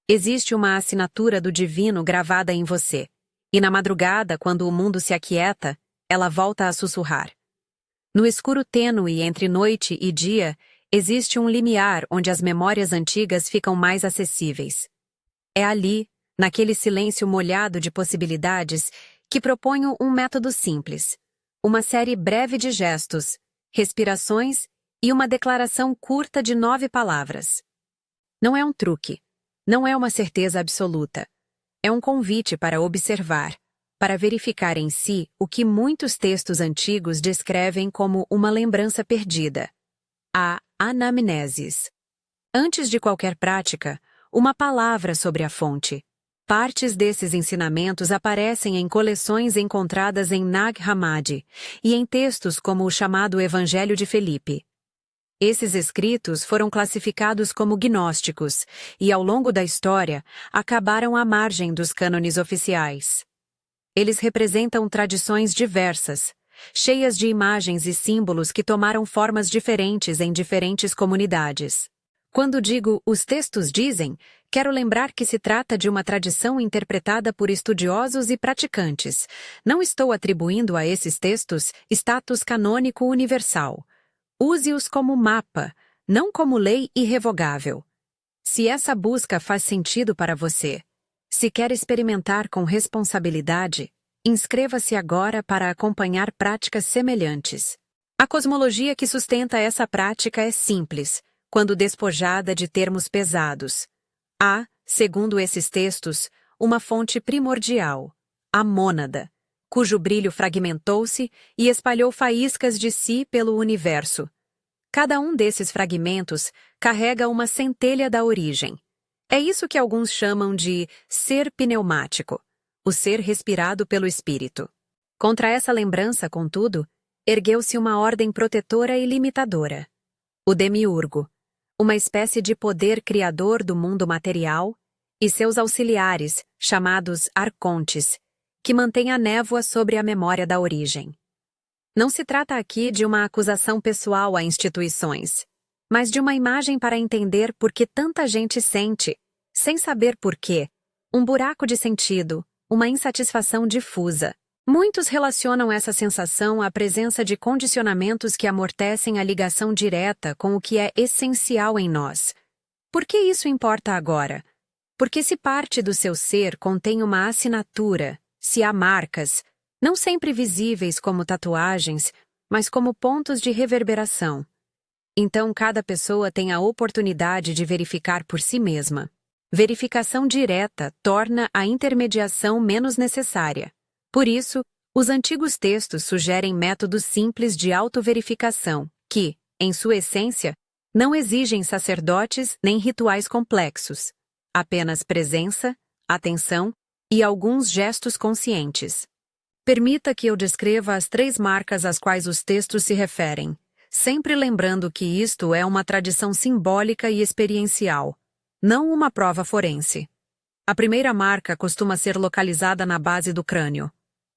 Existe uma assinatura do divino gravada em você. E na madrugada, quando o mundo se aquieta, ela volta a sussurrar. No escuro tênue entre noite e dia, existe um limiar onde as memórias antigas ficam mais acessíveis. É ali, naquele silêncio molhado de possibilidades, que proponho um método simples. Uma série breve de gestos, respirações e uma declaração curta de 9 palavras. Não é um truque. Não é uma certeza absoluta. É um convite para observar, para verificar em si o que muitos textos antigos descrevem como uma lembrança perdida. A anamnesis. Antes de qualquer prática, uma palavra sobre a fonte. Partes desses ensinamentos aparecem em coleções encontradas em Nag Hammadi e em textos como o chamado Evangelho de Felipe. Esses escritos foram classificados como gnósticos e, ao longo da história, acabaram à margem dos cânones oficiais. Eles representam tradições diversas, cheias de imagens e símbolos que tomaram formas diferentes em diferentes comunidades. Quando digo "os textos dizem", quero lembrar que se trata de uma tradição interpretada por estudiosos e praticantes. Não estou atribuindo a esses textos status canônico universal. Use-os como mapa, não como lei irrevogável. Se essa busca faz sentido para você, se quer experimentar com responsabilidade, inscreva-se agora para acompanhar práticas semelhantes. A cosmologia que sustenta essa prática é simples, quando despojada de termos pesados. Há, segundo esses textos, uma fonte primordial, a mônada, cujo brilho fragmentou-se e espalhou faíscas de si pelo universo. Cada um desses fragmentos carrega uma centelha da origem. É isso que alguns chamam de ser pneumático, o ser respirado pelo espírito. Contra essa lembrança, contudo, ergueu-se uma ordem protetora e limitadora. O demiurgo, uma espécie de poder criador do mundo material, e seus auxiliares, chamados arcontes, que mantêm a névoa sobre a memória da origem. Não se trata aqui de uma acusação pessoal a instituições, mas de uma imagem para entender por que tanta gente sente, sem saber por quê, um buraco de sentido, uma insatisfação difusa. Muitos relacionam essa sensação à presença de condicionamentos que amortecem a ligação direta com o que é essencial em nós. Por que isso importa agora? Porque se parte do seu ser contém uma assinatura, se há marcas, não sempre visíveis como tatuagens, mas como pontos de reverberação. Então cada pessoa tem a oportunidade de verificar por si mesma. Verificação direta torna a intermediação menos necessária. Por isso, os antigos textos sugerem métodos simples de autoverificação, que, em sua essência, não exigem sacerdotes nem rituais complexos. Apenas presença, atenção e alguns gestos conscientes. Permita que eu descreva as 3 marcas às quais os textos se referem, sempre lembrando que isto é uma tradição simbólica e experiencial, não uma prova forense. A primeira marca costuma ser localizada na base do crânio,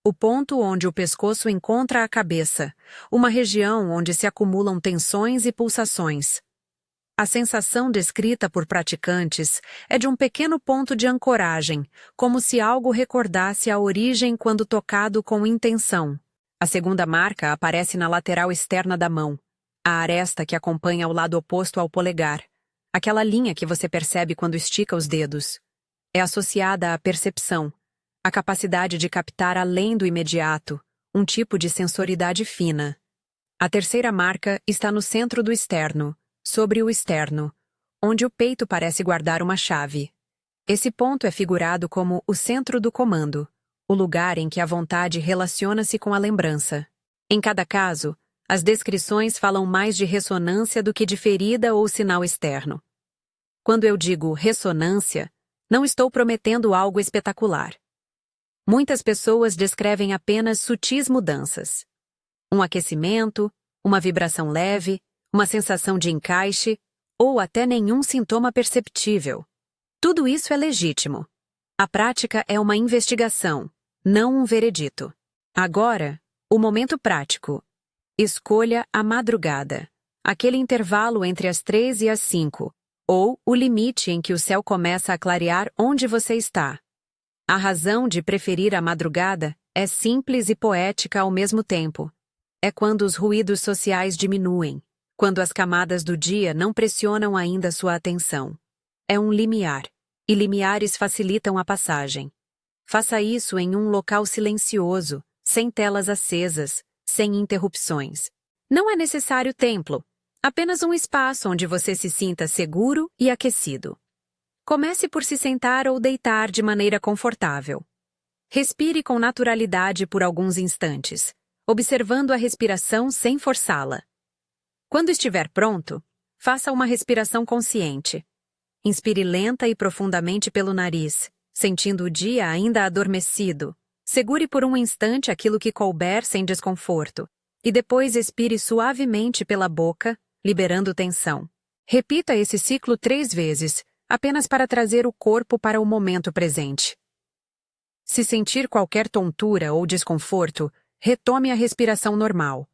o ponto onde o pescoço encontra a cabeça, uma região onde se acumulam tensões e pulsações. A sensação descrita por praticantes é de um pequeno ponto de ancoragem, como se algo recordasse a origem quando tocado com intenção. A segunda marca aparece na lateral externa da mão, a aresta que acompanha o lado oposto ao polegar, aquela linha que você percebe quando estica os dedos. É associada à percepção, à capacidade de captar além do imediato, um tipo de sensoridade fina. A terceira marca está no centro do externo, sobre o externo, onde o peito parece guardar uma chave. Esse ponto é figurado como o centro do comando, o lugar em que a vontade relaciona-se com a lembrança. Em cada caso, as descrições falam mais de ressonância do que de ferida ou sinal externo. Quando eu digo ressonância, não estou prometendo algo espetacular. Muitas pessoas descrevem apenas sutis mudanças. Um aquecimento, uma vibração leve, uma sensação de encaixe, ou até nenhum sintoma perceptível. Tudo isso é legítimo. A prática é uma investigação, não um veredito. Agora, o momento prático. Escolha a madrugada, aquele intervalo entre as 3 e as 5, ou o limite em que o céu começa a clarear onde você está. A razão de preferir a madrugada é simples e poética ao mesmo tempo. É quando os ruídos sociais diminuem, quando as camadas do dia não pressionam ainda sua atenção. É um limiar, e limiares facilitam a passagem. Faça isso em um local silencioso, sem telas acesas, sem interrupções. Não é necessário templo, apenas um espaço onde você se sinta seguro e aquecido. Comece por se sentar ou deitar de maneira confortável. Respire com naturalidade por alguns instantes, observando a respiração sem forçá-la. Quando estiver pronto, faça uma respiração consciente. Inspire lenta e profundamente pelo nariz, sentindo o dia ainda adormecido. Segure por um instante aquilo que couber sem desconforto, e depois expire suavemente pela boca, liberando tensão. Repita esse ciclo 3 vezes, apenas para trazer o corpo para o momento presente. Se sentir qualquer tontura ou desconforto, retome a respiração normal.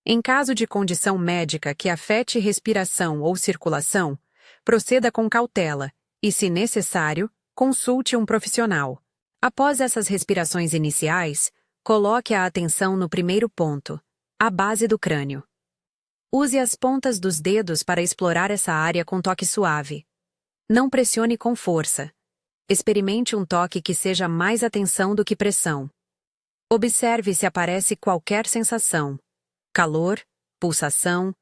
Em caso de condição médica que afete respiração ou circulação, proceda com cautela e, se necessário, consulte um profissional. Após essas respirações iniciais, coloque a atenção no primeiro ponto, a base do crânio. Use as pontas dos dedos para explorar essa área com toque suave. Não pressione com força. Experimente um toque que seja mais atenção do que pressão. Observe se aparece qualquer sensação: calor, pulsação,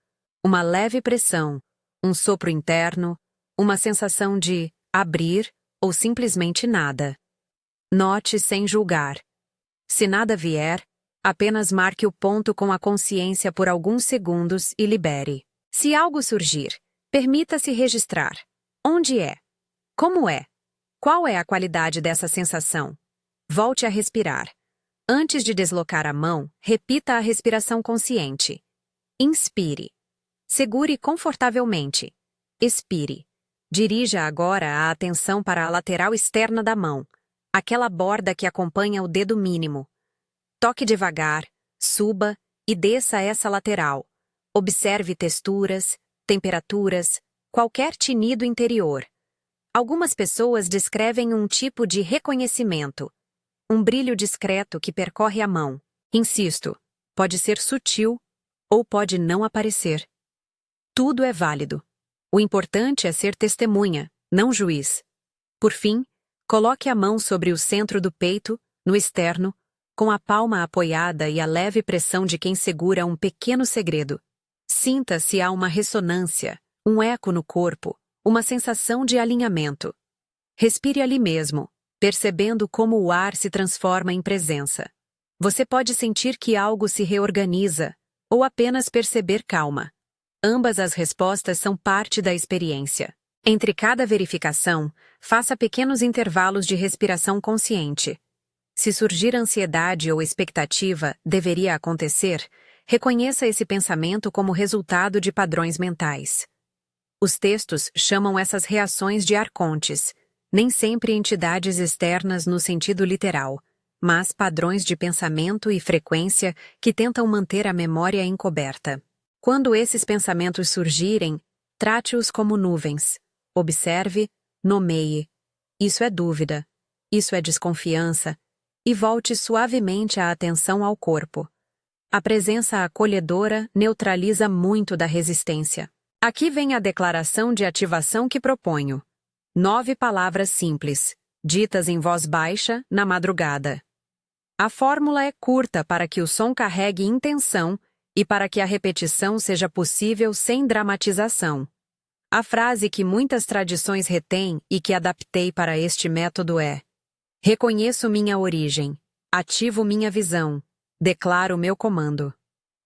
uma leve pressão, um sopro interno, uma sensação de abrir ou simplesmente nada. Note sem julgar. Se nada vier, apenas marque o ponto com a consciência por alguns segundos e libere. Se algo surgir, permita-se registrar. Onde é? Como é? Qual é a qualidade dessa sensação? Volte a respirar. Antes de deslocar a mão, repita a respiração consciente. Inspire. Segure confortavelmente. Expire. Dirija agora a atenção para a lateral externa da mão, aquela borda que acompanha o dedo mínimo. Toque devagar, suba e desça essa lateral. Observe texturas, temperaturas, qualquer tinido interior. Algumas pessoas descrevem um tipo de reconhecimento, um brilho discreto que percorre a mão. Insisto, pode ser sutil ou pode não aparecer. Tudo é válido. O importante é ser testemunha, não juiz. Por fim, coloque a mão sobre o centro do peito, no externo, com a palma apoiada e a leve pressão de quem segura um pequeno segredo. Sinta se há uma ressonância, um eco no corpo, uma sensação de alinhamento. Respire ali mesmo, percebendo como o ar se transforma em presença. Você pode sentir que algo se reorganiza, ou apenas perceber calma. Ambas as respostas são parte da experiência. Entre cada verificação, faça pequenos intervalos de respiração consciente. Se surgir ansiedade ou expectativa deveria acontecer, reconheça esse pensamento como resultado de padrões mentais. Os textos chamam essas reações de arcontes, nem sempre entidades externas no sentido literal, mas padrões de pensamento e frequência que tentam manter a memória encoberta. Quando esses pensamentos surgirem, trate-os como nuvens. Observe, nomeie. Isso é dúvida, isso é desconfiança, e volte suavemente a atenção ao corpo. A presença acolhedora neutraliza muito da resistência. Aqui vem a declaração de ativação que proponho. 9 palavras simples, ditas em voz baixa, na madrugada. A fórmula é curta para que o som carregue intenção e para que a repetição seja possível sem dramatização. A frase que muitas tradições retêm e que adaptei para este método é: reconheço minha origem, ativo minha visão, declaro meu comando.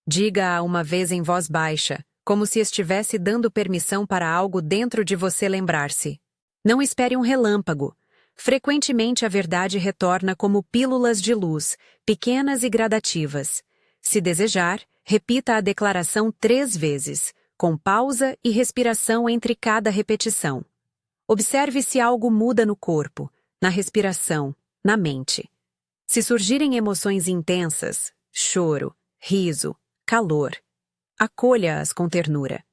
Diga-a uma vez em voz baixa, como se estivesse dando permissão para algo dentro de você lembrar-se. Não espere um relâmpago. Frequentemente a verdade retorna como pílulas de luz, pequenas e gradativas. Se desejar, repita a declaração 3 vezes, com pausa e respiração entre cada repetição. Observe se algo muda no corpo, na respiração, na mente. Se surgirem emoções intensas, choro, riso, calor, acolha-as com ternura.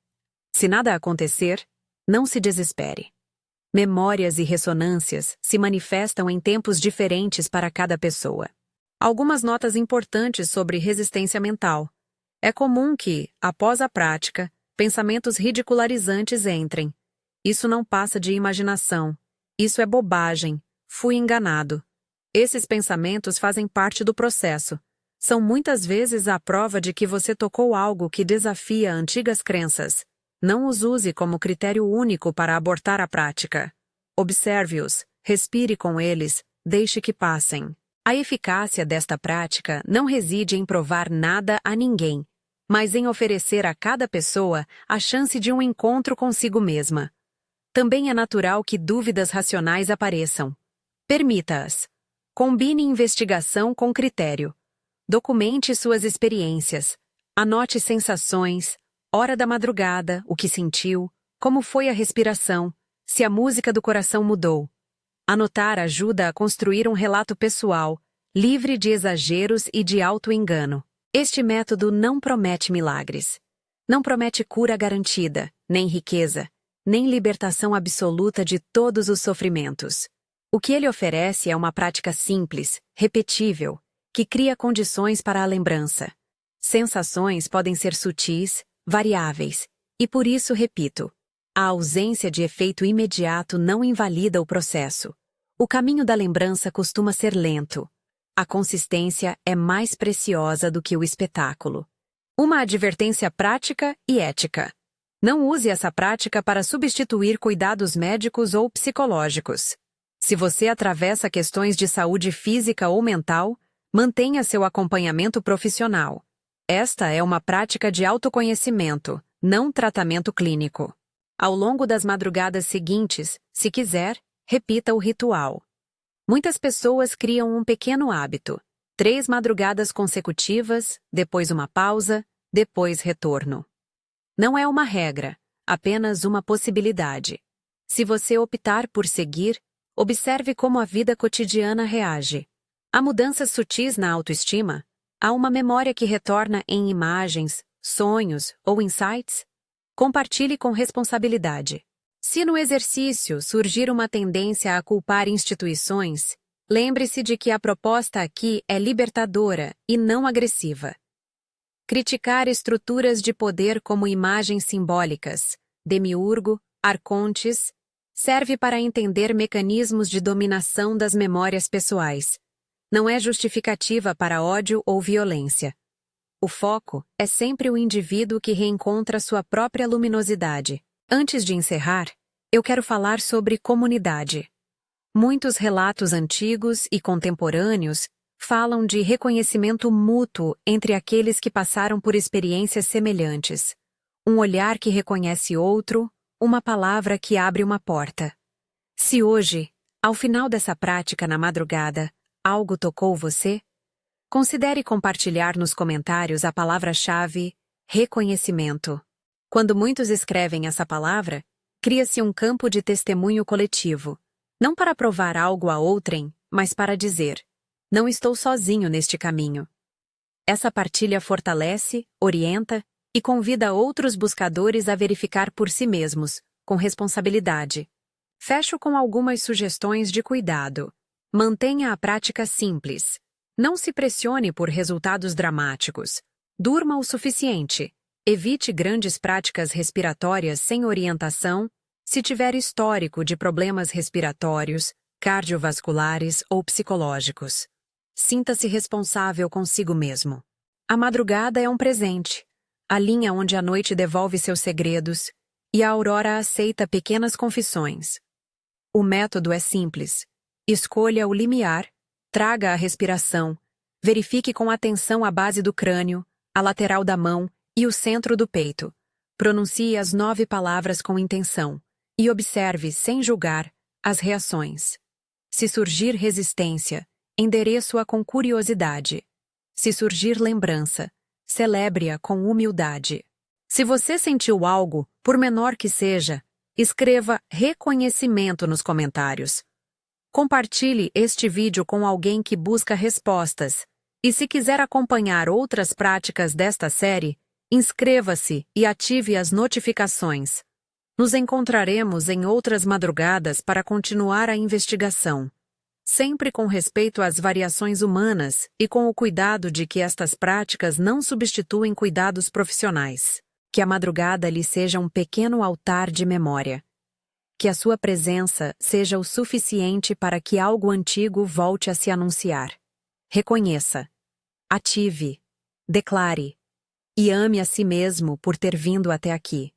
Se nada acontecer, Não se desespere. Memórias e ressonâncias se manifestam em tempos diferentes para cada pessoa. Algumas notas importantes sobre resistência mental. É comum que, após a prática, pensamentos ridicularizantes entrem. Isso não passa de imaginação. Isso é bobagem. Fui enganado. Esses pensamentos fazem parte do processo. São muitas vezes a prova de que você tocou algo que desafia antigas crenças. Não os use como critério único para abortar a prática. Observe-os, respire com eles, deixe que passem. A eficácia desta prática não reside em provar nada a ninguém, mas em oferecer a cada pessoa a chance de um encontro consigo mesma. Também é natural que dúvidas racionais apareçam. Permita-as. Combine investigação com critério. Documente suas experiências. Anote sensações, hora da madrugada, o que sentiu, como foi a respiração, se a música do coração mudou. Anotar ajuda a construir um relato pessoal, livre de exageros e de auto-engano. Este método não promete milagres. Não promete cura garantida, nem riqueza, nem libertação absoluta de todos os sofrimentos. O que ele oferece é uma prática simples, repetível, que cria condições para a lembrança. Sensações podem ser sutis, variáveis, e por isso repito, a ausência de efeito imediato não invalida o processo. O caminho da lembrança costuma ser lento. A consistência é mais preciosa do que o espetáculo. Uma advertência prática e ética. Não use essa prática para substituir cuidados médicos ou psicológicos. Se você atravessa questões de saúde física ou mental, mantenha seu acompanhamento profissional. Esta é uma prática de autoconhecimento, não tratamento clínico. Ao longo das madrugadas seguintes, se quiser, repita o ritual. Muitas pessoas criam um pequeno hábito. 3 madrugadas consecutivas, depois uma pausa, depois retorno. Não é uma regra, apenas uma possibilidade. Se você optar por seguir, observe como a vida cotidiana reage. Há mudanças sutis na autoestima? Há uma memória que retorna em imagens, sonhos ou insights? Compartilhe com responsabilidade. Se no exercício surgir uma tendência a culpar instituições, lembre-se de que a proposta aqui é libertadora e não agressiva. Criticar estruturas de poder como imagens simbólicas, demiurgo, arcontes, serve para entender mecanismos de dominação das memórias pessoais. Não é justificativa para ódio ou violência. O foco é sempre o indivíduo que reencontra sua própria luminosidade. Antes de encerrar, eu quero falar sobre comunidade. Muitos relatos antigos e contemporâneos falam de reconhecimento mútuo entre aqueles que passaram por experiências semelhantes. Um olhar que reconhece outro, uma palavra que abre uma porta. Se hoje, ao final dessa prática na madrugada, algo tocou você? Considere compartilhar nos comentários a palavra-chave reconhecimento. Quando muitos escrevem essa palavra, cria-se um campo de testemunho coletivo, não para provar algo a outrem, mas para dizer: não estou sozinho neste caminho. Essa partilha fortalece, orienta e convida outros buscadores a verificar por si mesmos, com responsabilidade. Fecho com algumas sugestões de cuidado. Mantenha a prática simples. Não se pressione por resultados dramáticos. Durma o suficiente. Evite grandes práticas respiratórias sem orientação se tiver histórico de problemas respiratórios, cardiovasculares ou psicológicos. Sinta-se responsável consigo mesmo. A madrugada é um presente, a linha onde a noite devolve seus segredos e a aurora aceita pequenas confissões. O método é simples. Escolha o limiar, traga a respiração, verifique com atenção a base do crânio, a lateral da mão e o centro do peito. Pronuncie as 9 palavras com intenção e observe, sem julgar, as reações. Se surgir resistência, endereço-a com curiosidade. Se surgir lembrança, celebre-a com humildade. Se você sentiu algo, por menor que seja, escreva reconhecimento nos comentários. Compartilhe este vídeo com alguém que busca respostas. E se quiser acompanhar outras práticas desta série, inscreva-se e ative as notificações. Nos encontraremos em outras madrugadas para continuar a investigação, sempre com respeito às variações humanas e com o cuidado de que estas práticas não substituem cuidados profissionais. Que a madrugada lhe seja um pequeno altar de memória. Que a sua presença seja o suficiente para que algo antigo volte a se anunciar. Reconheça, ative, declare e ame a si mesmo por ter vindo até aqui.